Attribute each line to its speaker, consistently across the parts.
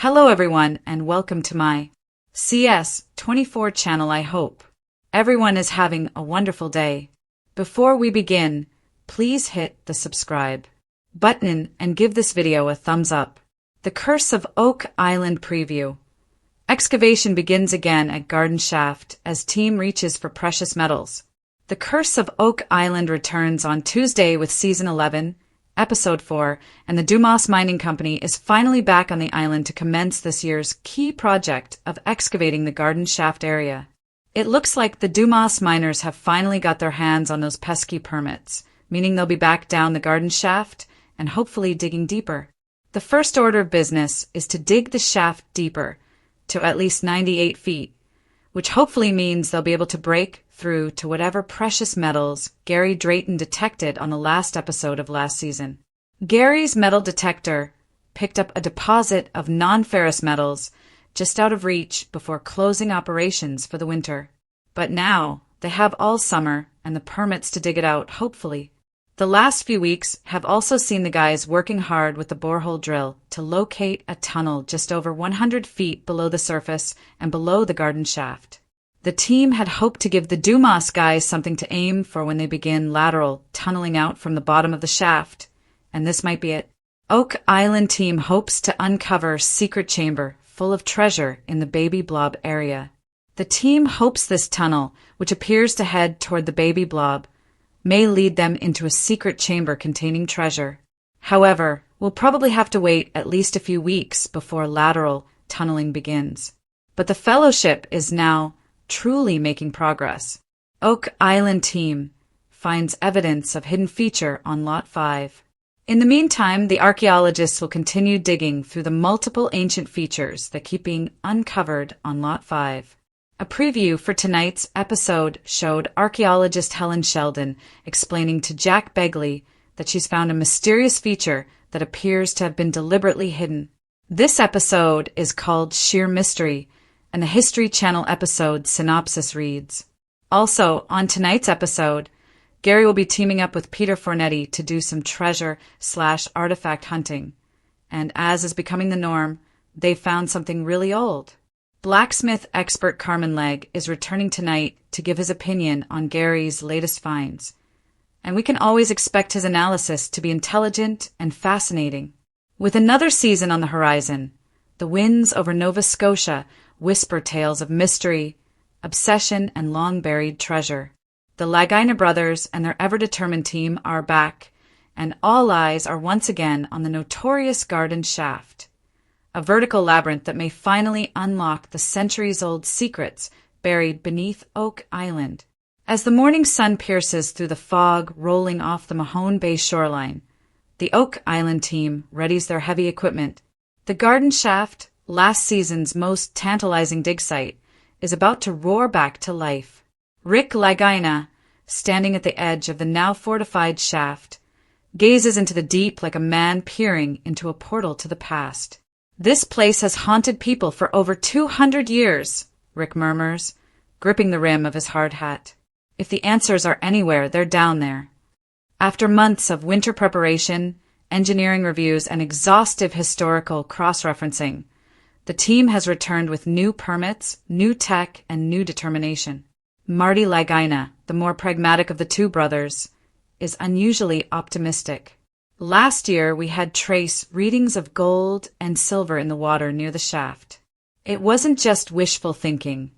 Speaker 1: Hello everyone and welcome to my CS24 channel. I hope everyone is having a wonderful day. Before we begin, please hit the subscribe button and give this video a thumbs up. The Curse of Oak Island preview. Excavation begins again at Garden Shaft as team reaches for precious metals. The Curse of Oak Island returns on Tuesday with Season 11, Episode 4, and the Dumas Mining Company is finally back on the island to commence this year's key project of excavating the Garden Shaft area. It looks like the Dumas miners have finally got their hands on those pesky permits, meaning they'll be back down the Garden Shaft and hopefully digging deeper. The first order of business is to dig the shaft deeper, to at least 98 feet, which hopefully means they'll be able to break through to whatever precious metals Gary Drayton detected on the last episode of last season. Gary's metal detector picked up a deposit of non-ferrous metals just out of reach before closing operations for the winter. But now they have all summer and the permits to dig it out, hopefully. The last few weeks have also seen the guys working hard with the borehole drill to locate a tunnel just over 100 feet below the surface and below the garden shaft. The team had hoped to give the Dumas guys something to aim for when they begin lateral tunneling out from the bottom of the shaft, and this might be it. Oak Island team hopes to uncover secret chamber full of treasure in the Baby Blob area. The team hopes this tunnel, which appears to head toward the Baby Blob, may lead them into a secret chamber containing treasure. However, we'll probably have to wait at least a few weeks before lateral tunneling begins. But the Fellowship is now truly making progress. Oak Island team finds evidence of hidden feature on Lot 5. In the meantime, the archaeologists will continue digging through the multiple ancient features that keep being uncovered on Lot 5. A preview for tonight's episode showed archaeologist Helen Sheldon explaining to Jack Begley that she's found a mysterious feature that appears to have been deliberately hidden. This episode is called Sheer Mystery, and the History Channel episode synopsis reads, also, on tonight's episode, Gary will be teaming up with Peter Fornetti to do some treasure/artifact hunting. And as is becoming the norm, they found something really old. Blacksmith expert Carmen Legg is returning tonight to give his opinion on Gary's latest finds. And we can always expect his analysis to be intelligent and fascinating. With another season on the horizon, the winds over Nova Scotia whisper tales of mystery, obsession, and long-buried treasure. The Lagina brothers and their ever-determined team are back, and all eyes are once again on the notorious Garden Shaft, a vertical labyrinth that may finally unlock the centuries-old secrets buried beneath Oak Island. As the morning sun pierces through the fog rolling off the Mahone Bay shoreline, the Oak Island team readies their heavy equipment. The Garden Shaft, last season's most tantalizing dig site, is about to roar back to life. Rick Lagina, standing at the edge of the now fortified shaft, gazes into the deep like a man peering into a portal to the past. This place has haunted people for over 200 years, Rick murmurs, gripping the rim of his hard hat. If the answers are anywhere, they're down there. After months of winter preparation, engineering reviews, and exhaustive historical cross-referencing, the team has returned with new permits, new tech, and new determination. Marty Lagina, the more pragmatic of the two brothers, is unusually optimistic. Last year, we had trace readings of gold and silver in the water near the shaft. It wasn't just wishful thinking,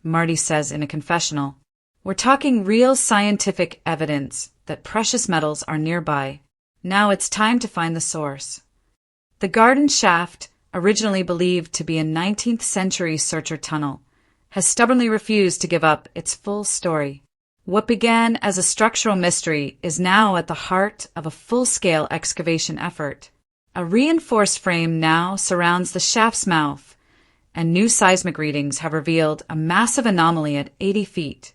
Speaker 1: Marty says in a confessional. We're talking real scientific evidence that precious metals are nearby. Now it's time to find the source. The Garden Shaft, originally believed to be a 19th century searcher tunnel, has stubbornly refused to give up its full story. What began as a structural mystery is now at the heart of a full-scale excavation effort. A reinforced frame now surrounds the shaft's mouth, and new seismic readings have revealed a massive anomaly at 80 feet,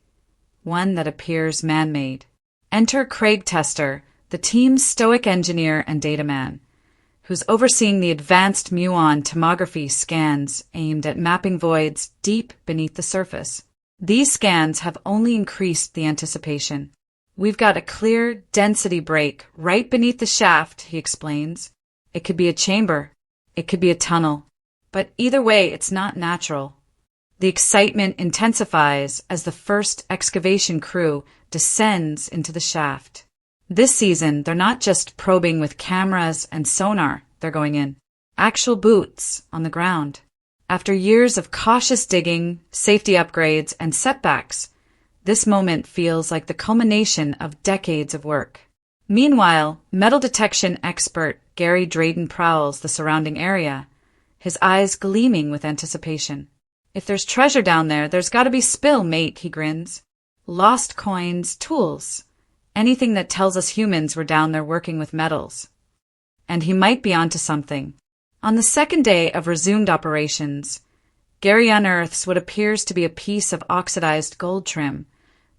Speaker 1: one that appears man-made. Enter Craig Tester, the team's stoic engineer and dataman, who's overseeing the advanced muon tomography scans aimed at mapping voids deep beneath the surface. These scans have only increased the anticipation. We've got a clear density break right beneath the shaft, he explains. It could be a chamber. It could be a tunnel. But either way, it's not natural. The excitement intensifies as the first excavation crew descends into the shaft. This season, they're not just probing with cameras and sonar, they're going in. Actual boots on the ground. After years of cautious digging, safety upgrades, and setbacks, this moment feels like the culmination of decades of work. Meanwhile, metal detection expert Gary Drayton prowls the surrounding area, his eyes gleaming with anticipation. If there's treasure down there, there's gotta be spill, mate, he grins. Lost coins, tools, anything that tells us humans were down there working with metals. And he might be onto something. On the second day of resumed operations, Gary unearths what appears to be a piece of oxidized gold trim,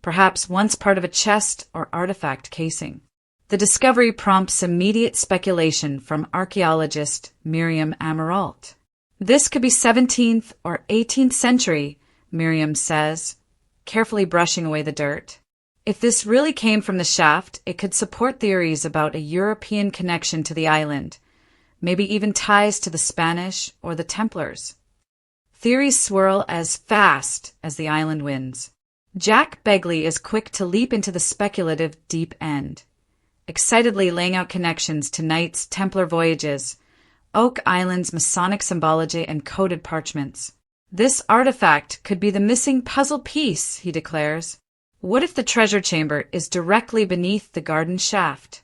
Speaker 1: perhaps once part of a chest or artifact casing. The discovery prompts immediate speculation from archaeologist Miriam Amaralt. This could be 17th or 18th century, Miriam says, carefully brushing away the dirt. If this really came from the shaft, it could support theories about a European connection to the island, maybe even ties to the Spanish or the Templars. Theories swirl as fast as the island winds. Jack Begley is quick to leap into the speculative deep end, excitedly laying out connections to Knights Templar voyages, Oak Island's Masonic symbology, and coded parchments. This artifact could be the missing puzzle piece, he declares. What if the treasure chamber is directly beneath the garden shaft?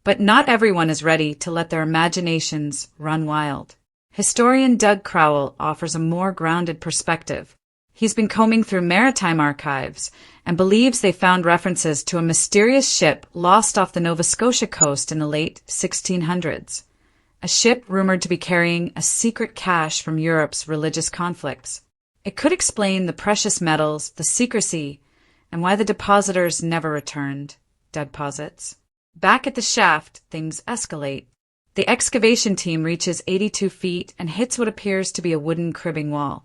Speaker 1: But not everyone is ready to let their imaginations run wild. Historian Doug Crowell offers a more grounded perspective. He's been combing through maritime archives and believes they found references to a mysterious ship lost off the Nova Scotia coast in the late 1600s. A ship rumored to be carrying a secret cache from Europe's religious conflicts. It could explain the precious metals, the secrecy, and why the depositors never returned, Doug posits. Back at the shaft, things escalate. The excavation team reaches 82 feet and hits what appears to be a wooden cribbing wall,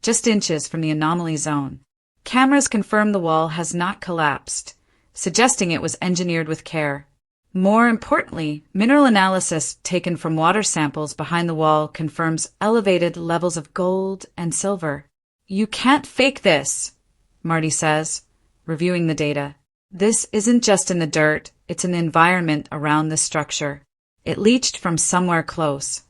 Speaker 1: just inches from the anomaly zone. Cameras confirm the wall has not collapsed, suggesting it was engineered with care. More importantly, mineral analysis taken from water samples behind the wall confirms elevated levels of gold and silver. You can't fake this, Marty says, reviewing the data. This isn't just in the dirt, it's in the environment around the structure. It leached from somewhere close.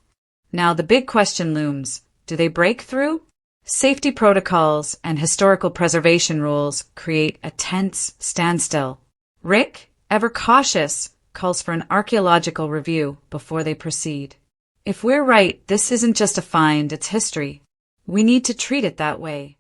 Speaker 1: Now the big question looms. Do they break through? Safety protocols and historical preservation rules create a tense standstill. Rick, ever cautious, calls for an archaeological review before they proceed. If we're right, this isn't just a find, it's history. We need to treat it that way.